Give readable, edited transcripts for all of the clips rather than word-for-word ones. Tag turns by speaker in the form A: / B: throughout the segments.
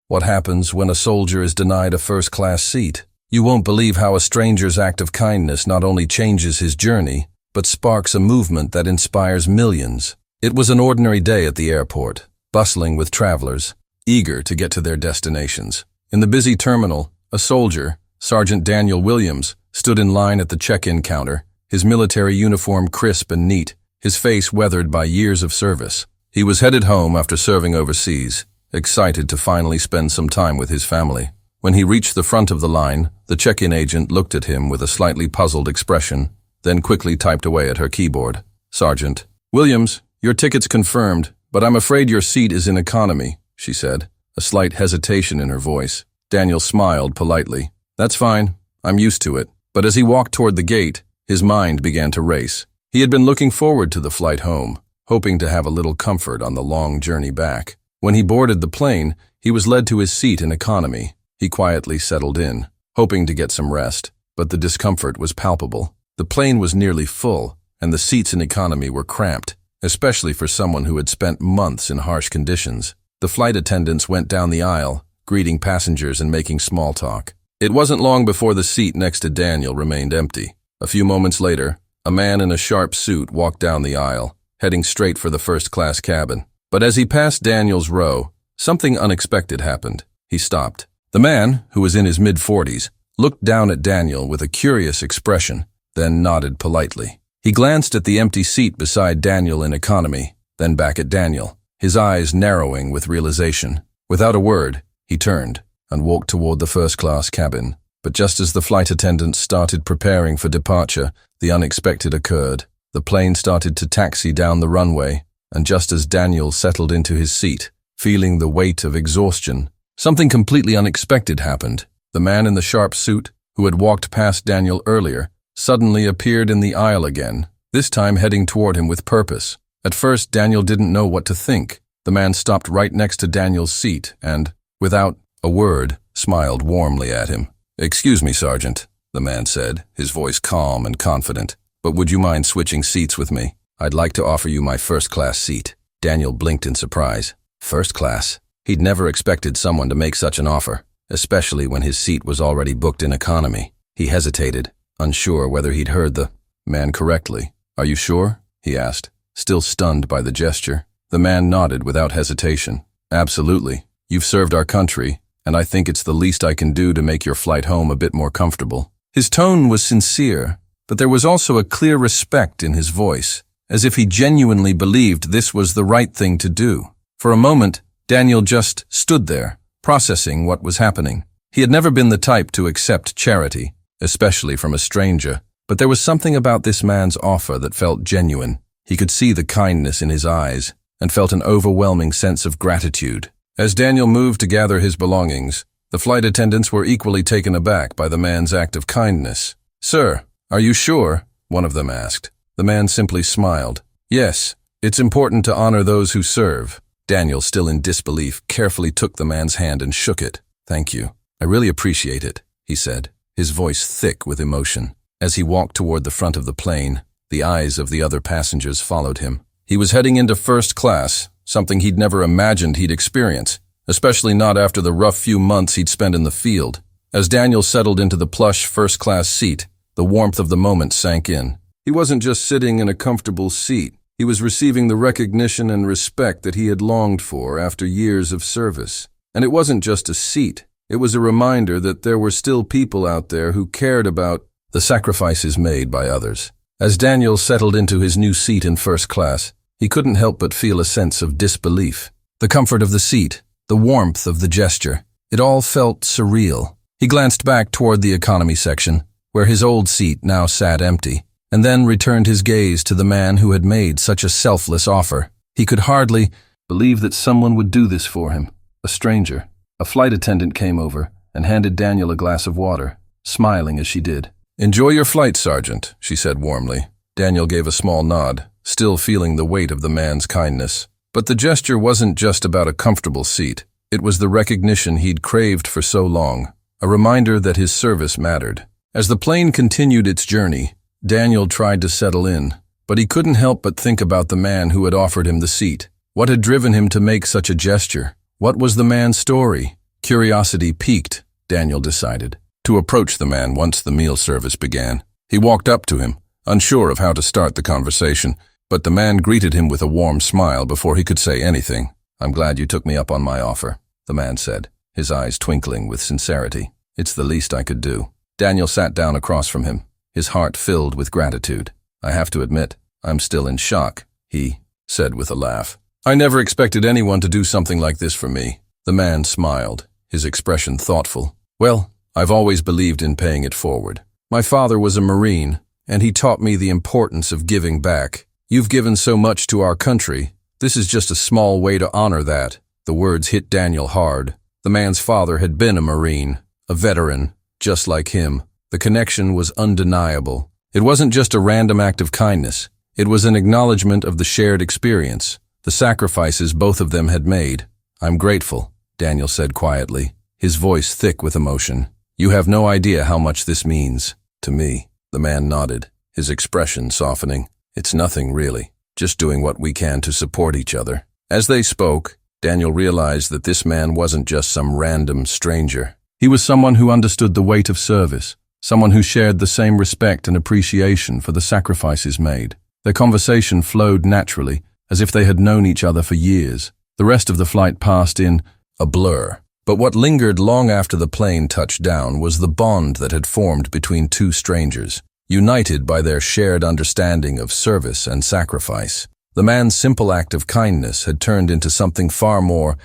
A: What happens when a soldier is denied a first-class seat? You won't believe how a stranger's act of kindness not only changes his journey, but sparks a movement that inspires millions. It was an ordinary day at the airport, bustling with travelers, eager to get to their destinations. In the busy terminal, a soldier, Sergeant Daniel Williams, stood in line at the check-in counter, his military uniform crisp and neat, his face weathered by years of service. He was headed home after serving overseas, excited to finally spend some time with his family. When he reached the front of the line, the check-in agent looked at him with a slightly puzzled expression, then quickly typed away at her keyboard. "Sergeant Williams, your ticket's confirmed, but I'm afraid your seat is in economy," she said, a slight hesitation in her voice. Daniel smiled politely. "That's fine, I'm used to it." But as he walked toward the gate, his mind began to race. He had been looking forward to the flight home, hoping to have a little comfort on the long journey back. When he boarded the plane, he was led to his seat in economy. He quietly settled in, hoping to get some rest, but the discomfort was palpable. The plane was nearly full, and the seats in economy were cramped, especially for someone who had spent months in harsh conditions. The flight attendants went down the aisle, greeting passengers and making small talk. It wasn't long before the seat next to Daniel remained empty. A few moments later, a man in a sharp suit walked down the aisle, heading straight for the first-class cabin. But as he passed Daniel's row, something unexpected happened. He stopped. The man, who was in his mid-40s, looked down at Daniel with a curious expression, then nodded politely. He glanced at the empty seat beside Daniel in economy, then back at Daniel, his eyes narrowing with realization. Without a word, he turned and walked toward the first-class cabin. But just as the flight attendants started preparing for departure, the unexpected occurred. The plane started to taxi down the runway, and just as Daniel settled into his seat, feeling the weight of exhaustion, something completely unexpected happened. The man in the sharp suit, who had walked past Daniel earlier, suddenly appeared in the aisle again, this time heading toward him with purpose. At first, Daniel didn't know what to think. The man stopped right next to Daniel's seat and, without a word, smiled warmly at him. "Excuse me, Sergeant," the man said, his voice calm and confident, "but would you mind switching seats with me? I'd like to offer you my first-class seat." Daniel blinked in surprise. First class? He'd never expected someone to make such an offer, especially when his seat was already booked in economy. He hesitated, unsure whether he'd heard the man correctly. "Are you sure?" he asked, still stunned by the gesture. The man nodded without hesitation. "Absolutely. You've served our country, and I think it's the least I can do to make your flight home a bit more comfortable." His tone was sincere, but there was also a clear respect in his voice, as if he genuinely believed this was the right thing to do. For a moment, Daniel just stood there, processing what was happening. He had never been the type to accept charity, especially from a stranger, but there was something about this man's offer that felt genuine. He could see the kindness in his eyes, and felt an overwhelming sense of gratitude. As Daniel moved to gather his belongings, the flight attendants were equally taken aback by the man's act of kindness. "Sir, are you sure?" one of them asked. The man simply smiled. "Yes, it's important to honor those who serve." Daniel, still in disbelief, carefully took the man's hand and shook it. "Thank you. I really appreciate it," he said, his voice thick with emotion. As he walked toward the front of the plane, the eyes of the other passengers followed him. He was heading into first class, something he'd never imagined he'd experience, especially not after the rough few months he'd spent in the field. As Daniel settled into the plush first-class seat, the warmth of the moment sank in. He wasn't just sitting in a comfortable seat. He was receiving the recognition and respect that he had longed for after years of service. And it wasn't just a seat. It was a reminder that there were still people out there who cared about the sacrifices made by others. As Daniel settled into his new seat in first class, he couldn't help but feel a sense of disbelief. The comfort of the seat, the warmth of the gesture, it all felt surreal. He glanced back toward the economy section, where his old seat now sat empty, and then returned his gaze to the man who had made such a selfless offer. He could hardly believe that someone would do this for him, a stranger. A flight attendant came over and handed Daniel a glass of water, smiling as she did. "Enjoy your flight, Sergeant," she said warmly. Daniel gave a small nod, still feeling the weight of the man's kindness. But the gesture wasn't just about a comfortable seat. It was the recognition he'd craved for so long, a reminder that his service mattered. As the plane continued its journey, Daniel tried to settle in, but he couldn't help but think about the man who had offered him the seat. What had driven him to make such a gesture? What was the man's story? Curiosity piqued, Daniel decided, to approach the man once the meal service began. He walked up to him, unsure of how to start the conversation, but the man greeted him with a warm smile before he could say anything. "I'm glad you took me up on my offer," the man said, his eyes twinkling with sincerity. "It's the least I could do." Daniel sat down across from him, his heart filled with gratitude. "I have to admit, I'm still in shock," he said with a laugh. "I never expected anyone to do something like this for me." The man smiled, his expression thoughtful. "Well, I've always believed in paying it forward. My father was a Marine, and he taught me the importance of giving back. You've given so much to our country. This is just a small way to honor that." The words hit Daniel hard. The man's father had been a Marine, a veteran, just like him. The connection was undeniable. It wasn't just a random act of kindness. It was an acknowledgement of the shared experience, the sacrifices both of them had made. "I'm grateful," Daniel said quietly, his voice thick with emotion. "You have no idea how much this means to me." The man nodded, his expression softening. "It's nothing really, just doing what we can to support each other." As they spoke, Daniel realized that this man wasn't just some random stranger. He was someone who understood the weight of service, someone who shared the same respect and appreciation for the sacrifices made. Their conversation flowed naturally, as if they had known each other for years. The rest of the flight passed in a blur. But what lingered long after the plane touched down was the bond that had formed between two strangers, united by their shared understanding of service and sacrifice. The man's simple act of kindness had turned into something far more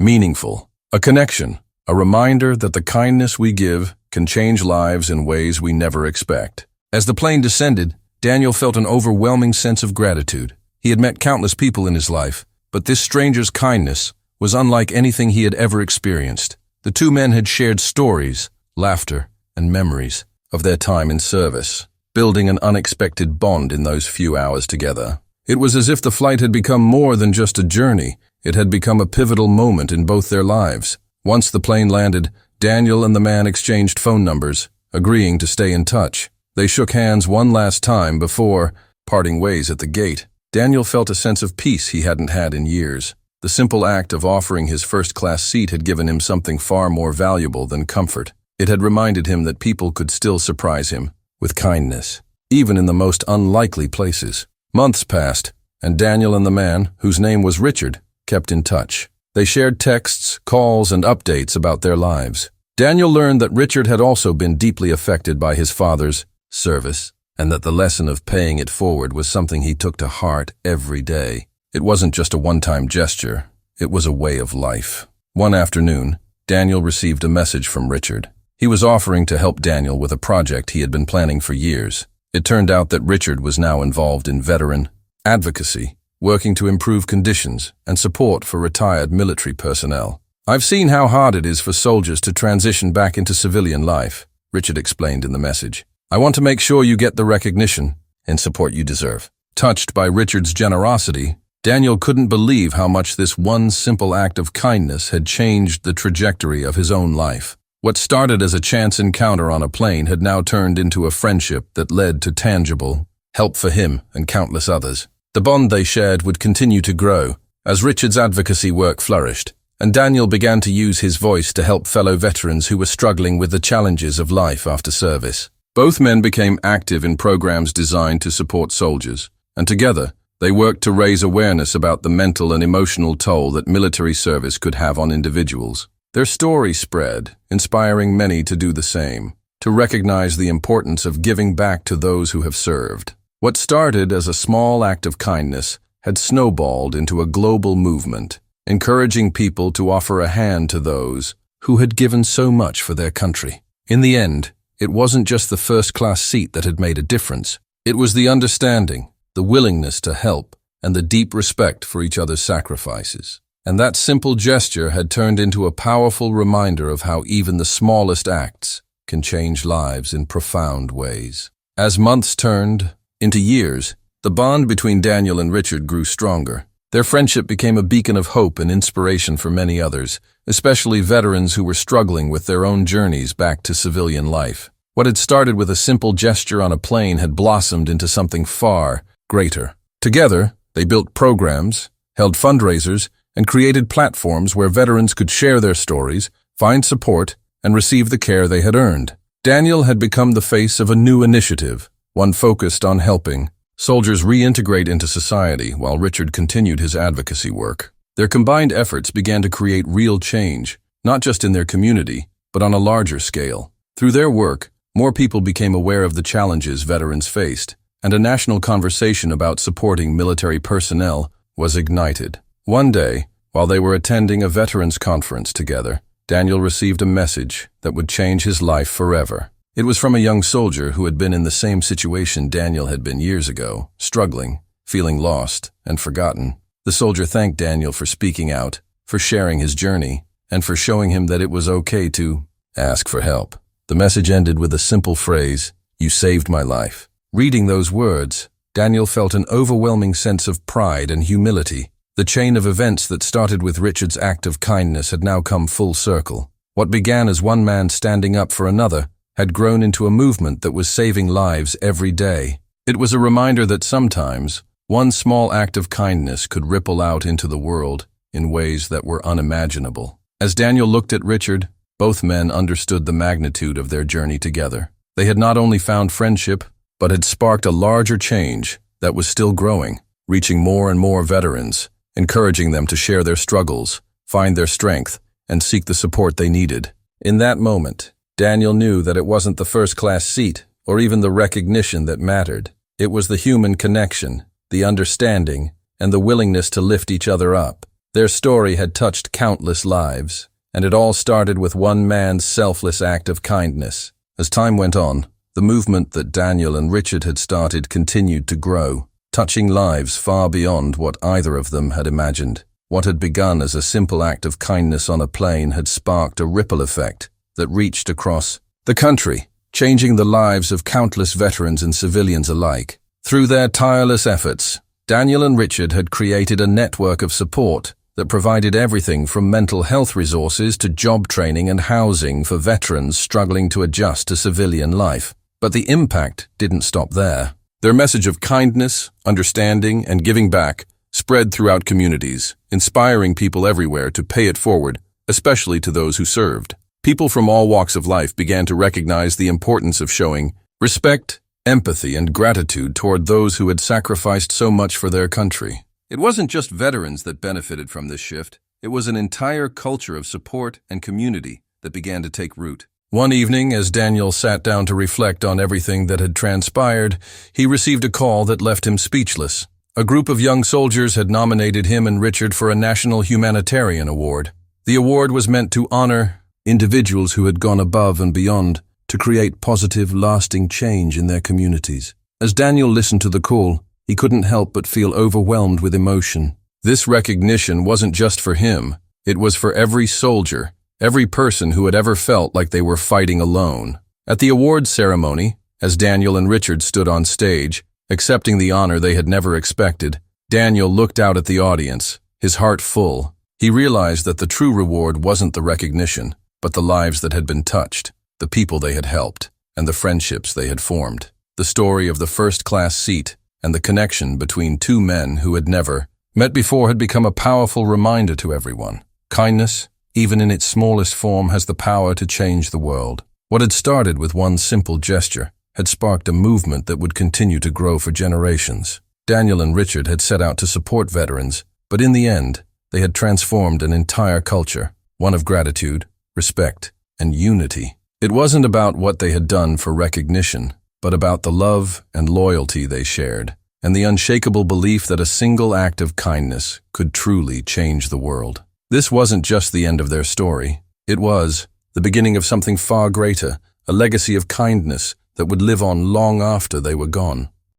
A: meaningful. A connection, a reminder that the kindness we give can change lives in ways we never expect. As the plane descended, Daniel felt an overwhelming sense of gratitude. He had met countless people in his life, but this stranger's kindness was unlike anything he had ever experienced. The two men had shared stories, laughter, and memories of their time in service, building an unexpected bond in those few hours together. It was as if the flight had become more than just a journey. It had become a pivotal moment in both their lives. Once the plane landed, Daniel and the man exchanged phone numbers, agreeing to stay in touch. They shook hands one last time before parting ways at the gate. Daniel felt a sense of peace he hadn't had in years. The simple act of offering his first-class seat had given him something far more valuable than comfort. It had reminded him that people could still surprise him with kindness, even in the most unlikely places. Months passed, and Daniel and the man, whose name was Richard, kept in touch. They shared texts, calls, and updates about their lives. Daniel learned that Richard had also been deeply affected by his father's service, and that the lesson of paying it forward was something he took to heart every day. It wasn't just a one-time gesture, it was a way of life. One afternoon, Daniel received a message from Richard. He was offering to help Daniel with a project he had been planning for years. It turned out that Richard was now involved in veteran advocacy, working to improve conditions and support for retired military personnel. "I've seen how hard it is for soldiers to transition back into civilian life," Richard explained in the message. "I want to make sure you get the recognition and support you deserve." Touched by Richard's generosity, Daniel couldn't believe how much this one simple act of kindness had changed the trajectory of his own life. What started as a chance encounter on a plane had now turned into a friendship that led to tangible help for him and countless others. The bond they shared would continue to grow as Richard's advocacy work flourished, and Daniel began to use his voice to help fellow veterans who were struggling with the challenges of life after service. Both men became active in programs designed to support soldiers, and together, they worked to raise awareness about the mental and emotional toll that military service could have on individuals. Their story spread, inspiring many to do the same, to recognize the importance of giving back to those who have served. What started as a small act of kindness had snowballed into a global movement, encouraging people to offer a hand to those who had given so much for their country. In the end, it wasn't just the first-class seat that had made a difference. It was the understanding, the willingness to help, and the deep respect for each other's sacrifices. And that simple gesture had turned into a powerful reminder of how even the smallest acts can change lives in profound ways. As months turned into years, the bond between Daniel and Richard grew stronger. Their friendship became a beacon of hope and inspiration for many others, especially veterans who were struggling with their own journeys back to civilian life. What had started with a simple gesture on a plane had blossomed into something far greater. Together, they built programs, held fundraisers, and created platforms where veterans could share their stories, find support, and receive the care they had earned. Daniel had become the face of a new initiative, one focused on helping soldiers reintegrate into society, while Richard continued his advocacy work. Their combined efforts began to create real change, not just in their community, but on a larger scale. Through their work, more people became aware of the challenges veterans faced, and a national conversation about supporting military personnel was ignited. One day, while they were attending a veterans conference together, Daniel received a message that would change his life forever. It was from a young soldier who had been in the same situation Daniel had been years ago, struggling, feeling lost, and forgotten. The soldier thanked Daniel for speaking out, for sharing his journey, and for showing him that it was okay to ask for help. The message ended with a simple phrase, "You saved my life." Reading those words, Daniel felt an overwhelming sense of pride and humility. The chain of events that started with Richard's act of kindness had now come full circle. What began as one man standing up for another had grown into a movement that was saving lives every day. It was a reminder that sometimes one small act of kindness could ripple out into the world in ways that were unimaginable. As Daniel looked at Richard, both men understood the magnitude of their journey together. They had not only found friendship, but had sparked a larger change that was still growing, reaching more and more veterans, encouraging them to share their struggles, find their strength, and seek the support they needed. In that moment, Daniel knew that it wasn't the first-class seat or even the recognition that mattered. It was the human connection, the understanding, and the willingness to lift each other up. Their story had touched countless lives, and it all started with one man's selfless act of kindness. As time went on, the movement that Daniel and Richard had started continued to grow, touching lives far beyond what either of them had imagined. What had begun as a simple act of kindness on a plane had sparked a ripple effect that reached across the country, changing the lives of countless veterans and civilians alike. Through their tireless efforts, Daniel and Richard had created a network of support that provided everything from mental health resources to job training and housing for veterans struggling to adjust to civilian life. But the impact didn't stop there. Their message of kindness, understanding, and giving back spread throughout communities, inspiring people everywhere to pay it forward, especially to those who served. People from all walks of life began to recognize the importance of showing respect, empathy, and gratitude toward those who had sacrificed so much for their country. It wasn't just veterans that benefited from this shift. It was an entire culture of support and community that began to take root. One evening, as Daniel sat down to reflect on everything that had transpired, he received a call that left him speechless. A group of young soldiers had nominated him and Richard for a National Humanitarian Award. The award was meant to honor individuals who had gone above and beyond to create positive, lasting change in their communities. As Daniel listened to the call, he couldn't help but feel overwhelmed with emotion. This recognition wasn't just for him. It was for every soldier, every person who had ever felt like they were fighting alone. At the awards ceremony, as Daniel and Richard stood on stage, accepting the honor they had never expected, Daniel looked out at the audience, his heart full. He realized that the true reward wasn't the recognition, but the lives that had been touched, the people they had helped, and the friendships they had formed. The story of the first-class seat and the connection between two men who had never met before had become a powerful reminder to everyone. Kindness, even in its smallest form, has the power to change the world. What had started with one simple gesture had sparked a movement that would continue to grow for generations. Daniel and Richard had set out to support veterans, but in the end, they had transformed an entire culture, one of gratitude, respect, and unity. It wasn't about what they had done for recognition, but about the love and loyalty they shared, and the unshakable belief that a single act of kindness could truly change the world. This wasn't just the end of their story. It was the beginning of something far greater, a legacy of kindness that would live on long after they were gone.